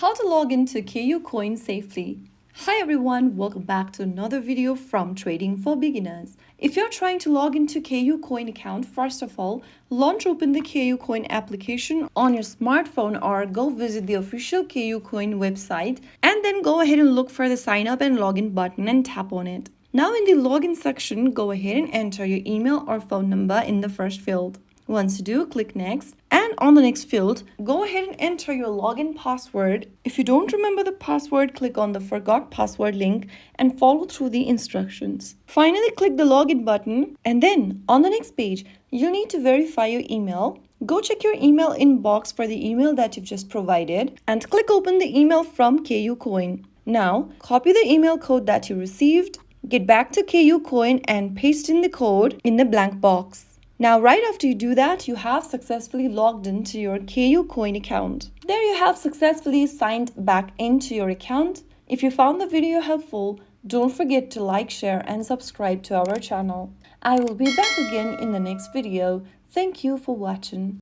How to log into KuCoin safely. Hi everyone, welcome back to another video from Trading for Beginners. If you're trying to log into KuCoin account, first of all, launch open the KuCoin application on your smartphone or go visit the official KuCoin website and then go ahead and look for the sign up and login button and tap on it. Now in the login section, go ahead and enter your email or phone number in the first field. Once you do, click next, and on the next field, go ahead and enter your login password. If you don't remember the password, click on the forgot password link and follow through the instructions. Finally, click the login button, and then on the next page, you'll need to verify your email. Go check your email inbox for the email that you've just provided and click open the email from KuCoin. Now, copy the email code that you received, get back to KuCoin and paste in the code in the blank box. Now, right after you do that, you have successfully logged into your KuCoin account. There you have successfully signed back into your account. If you found the video helpful, don't forget to like, share, and subscribe to our channel. I will be back again in the next video. Thank you for watching.